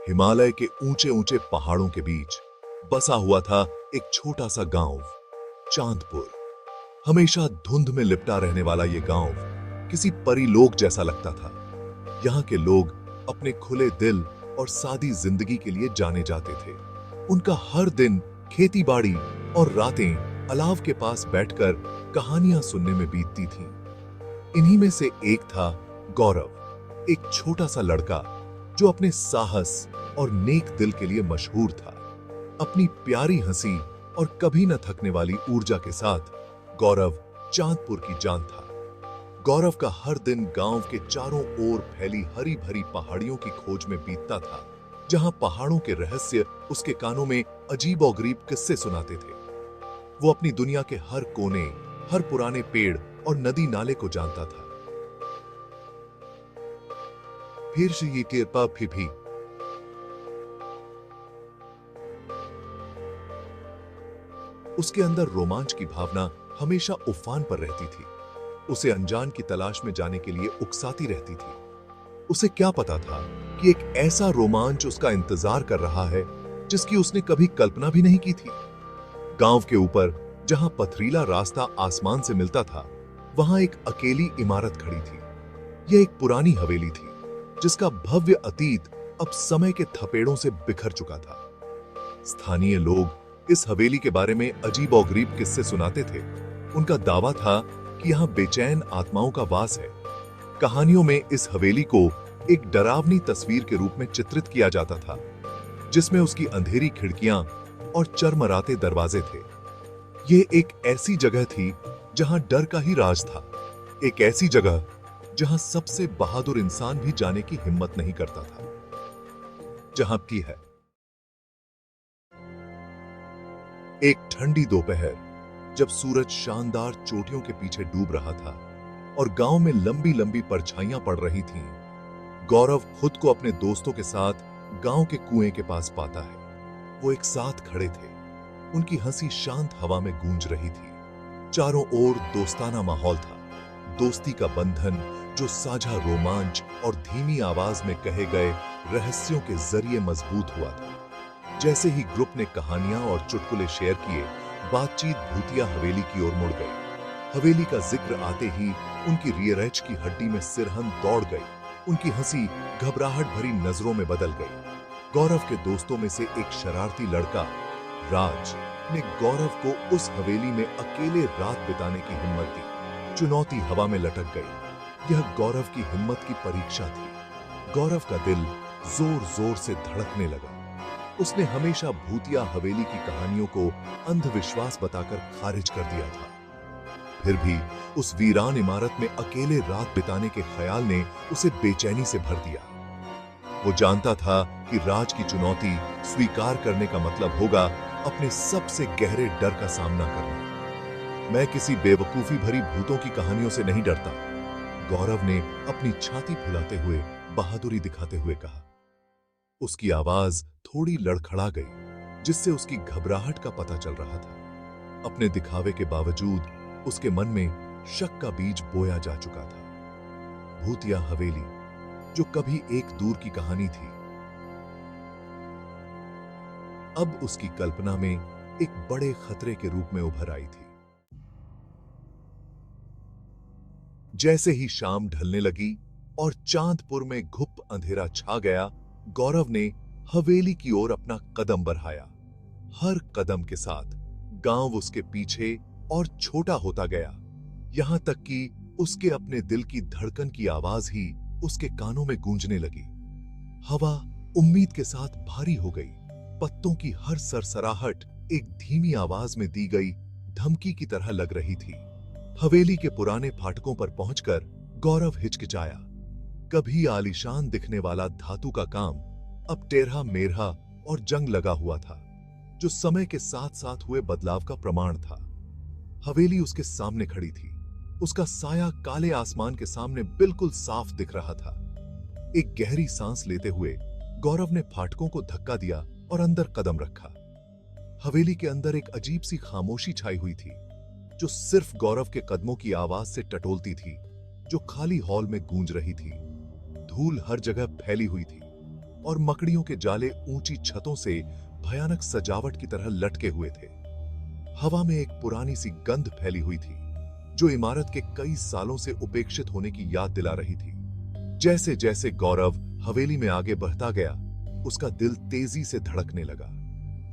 हिमालय के ऊंचे ऊंचे पहाड़ों के बीच बसा हुआ था एक छोटा सा गांव, चांदपुर। हमेशा धुंध में लिपटा रहने वाला यह गांव किसी परीलोक जैसा लगता था। यहाँ के लोग अपने खुले दिल और सादी जिंदगी के लिए जाने जाते थे। उनका हर दिन खेती बाड़ी और रातें अलाव के पास बैठकर कहानियां सुनने में बीतती थीं। इन्हीं में से एक था गौरव, एक छोटा सा लड़का जो अपने साहस और नेक दिल के लिए मशहूर था। अपनी प्यारी हंसी और कभी न थकने वाली ऊर्जा के साथ गौरव चांदपुर की जान था। गौरव का हर दिन गांव के चारों ओर फैली हरी भरी पहाड़ियों की खोज में बीतता था, जहां पहाड़ों के रहस्य उसके कानों में अजीबोगरीब किस्से सुनाते थे। वो अपनी दुनिया के हर कोने, हर पुराने पेड़ और नदी नाले को जानता था। फिर से ये कृपा भी उसके अंदर रोमांच की भावना हमेशा उफान पर रहती थी। उसे अनजान की तलाश में जाने के लिए उकसाती रहती थी। उसे क्या पता था कि एक ऐसा रोमांच उसका इंतजार कर रहा है जिसकी उसने कभी कल्पना भी नहीं की थी। गांव के ऊपर जहां पथरीला रास्ता आसमान से मिलता था, वहां एक अकेली इमारत खड़ी थी। यह एक पुरानी हवेली थी जिसका भव्य अतीत अब समय के थपेड़ों से बिखर चुका था। स्थानीय लोग इस हवेली के बारे में अजीबोगरीब किस्से सुनाते थे। उनका दावा था कि यहां बेचैन आत्माओं का वास है। कहानियों में इस हवेली को एक डरावनी तस्वीर के रूप में चित्रित किया जाता था, जिसमें उसकी अंधेरी खिड़कियां और चरमराते दरवाजे थे। यह एक ऐसी जगह थी जहां डर का ही राज था, एक ऐसी जगह जहां सबसे बहादुर इंसान भी जाने की हिम्मत नहीं करता था। जहां की है एक ठंडी दोपहर, जब सूरज शानदार चोटियों के पीछे डूब रहा था और गांव में लंबी लंबी परछाइयां पड़ रही थीं, गौरव खुद को अपने दोस्तों के साथ गांव के कुएं के पास पाता है। वो एक साथ खड़े थे, उनकी हंसी शांत हवा में गूंज रही थी। चारों ओर दोस्ताना माहौल था, दोस्ती का बंधन जो साझा रोमांच और धीमी आवाज में कहे गए रहस्यों के जरिए मजबूत हुआ था। जैसे ही ग्रुप ने कहानियां और चुटकुले शेयर किए, बातचीत भूतिया हवेली की ओर मुड़ गई। हवेली का जिक्र आते ही उनकी रियरेच की हड्डी में सिरहन दौड़ गई। उनकी हंसी घबराहट भरी नजरों में बदल गई। गौरव के दोस्तों में से एक शरारती लड़का राज ने गौरव को उस हवेली में अकेले रात बिताने की हिम्मत दी। चुनौती हवा में लटक गई। यह गौरव की हिम्मत की परीक्षा थी। गौरव का दिल जोर जोर से धड़कने लगा। उसने हमेशा भूतिया हवेली की कहानियों को अंधविश्वास बताकर खारिज कर दिया था। फिर भी उस वीरान इमारत में अकेले रात बिताने के ख्याल ने उसे बेचैनी से भर दिया। वो जानता था कि राज की चुनौती स्वीकार करने का मतलब होगा अपने सबसे गहरे डर का सामना करना। मैं किसी बेवकूफी भरी भूतों की कहानियों से नहीं डरता, गौरव ने अपनी छाती फुलाते हुए बहादुरी दिखाते हुए कहा। उसकी आवाज थोड़ी लड़खड़ा गई, जिससे उसकी घबराहट का पता चल रहा था। अपने दिखावे के बावजूद उसके मन में शक का बीज बोया जा चुका था। भूतिया हवेली, जो कभी एक दूर की कहानी थी, अब उसकी कल्पना में एक बड़े खतरे के रूप में उभर आई थी। जैसे ही शाम ढलने लगी और चांदपुर में घुप अंधेरा छा गया, गौरव ने हवेली की ओर अपना कदम बढ़ाया। हर कदम के साथ गांव उसके पीछे और छोटा होता गया, यहां तक कि उसके अपने दिल की धड़कन की आवाज ही उसके कानों में गूंजने लगी। हवा उम्मीद के साथ भारी हो गई। पत्तों की हर सरसराहट एक धीमी आवाज में दी गई धमकी की तरह लग रही थी। हवेली के पुराने फाटकों पर पहुंचकर गौरव हिचकिचाया। कभी आलीशान दिखने वाला धातु का काम अब टेढ़ा मेढ़ा और जंग लगा हुआ था, जो समय के साथ साथ हुए बदलाव का प्रमाण था। हवेली उसके सामने खड़ी थी। उसका साया काले आसमान के सामने बिल्कुल साफ दिख रहा था। एक गहरी सांस लेते हुए गौरव ने फाटकों को धक्का दिया और अंदर कदम रखा। हवेली के अंदर एक अजीब सी खामोशी छाई हुई थी, जो सिर्फ गौरव के कदमों की आवाज से टटोलती थी, जो खाली हॉल में गूंज रही थी। धूल हर जगह फैली हुई थी। और मकड़ियों के जाले ऊंची छतों से भयानक सजावट की तरह लटके हुए थे। हवा में एक पुरानी सी गंध फैली हुई थी जो इमारत के कई सालों से उपेक्षित होने की याद दिला रही थी। जैसे जैसे गौरव हवेली में आगे बढ़ता गया, उसका दिल तेजी से धड़कने लगा।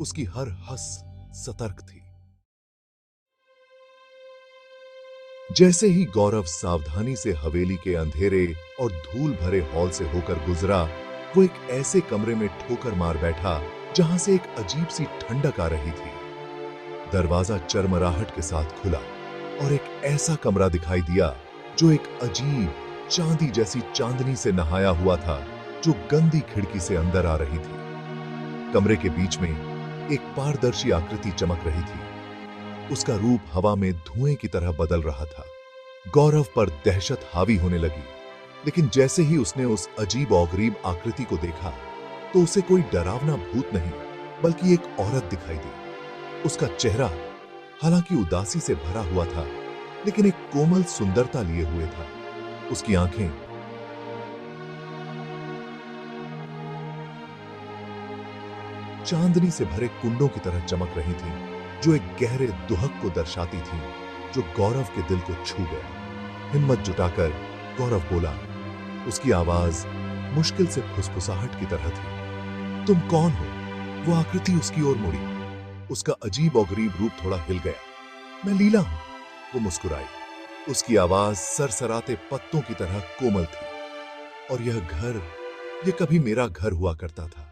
उसकी हर हंस सतर्क थी। जैसे ही गौरव सावधानी से हवेली के अंधेरे और धूल भरे हॉल से होकर गुजरा, वो एक ऐसे कमरे में ठोकर मार बैठा जहां से एक अजीब सी ठंडक आ रही थी। दरवाजा चरमराहट के साथ खुला और एक ऐसा कमरा दिखाई दिया जो एक अजीब चांदी जैसी चांदनी से नहाया हुआ था, जो गंदी खिड़की से अंदर आ रही थी। कमरे के बीच में एक पारदर्शी आकृति चमक रही थी। उसका रूप हवा में धुएं की तरह बदल रहा था। गौरव पर दहशत हावी होने लगी, लेकिन जैसे ही उसने उस अजीब और गरीब आकृति को देखा तो उसे कोई डरावना भूत नहीं बल्कि एक औरत दिखाई दी। उसका चेहरा हालांकि उदासी से भरा हुआ था, लेकिन एक कोमल सुंदरता लिए हुए था। उसकी आंखें चांदनी से भरे कुंडों की तरह चमक रही थीं, जो एक गहरे दुहक को दर्शाती थीं, जो गौरव के दिल को छू गया। हिम्मत जुटाकर गौरव बोला। उसकी आवाज मुश्किल से फुसफुसाहट की तरह थी। तुम कौन हो? वो आकृति उसकी ओर मुड़ी। उसका अजीब और गरीब रूप थोड़ा हिल गया। मैं लीला हूं, वो मुस्कुराई। उसकी आवाज सरसराते पत्तों की तरह कोमल थी। और यह घर, यह कभी मेरा घर हुआ करता था।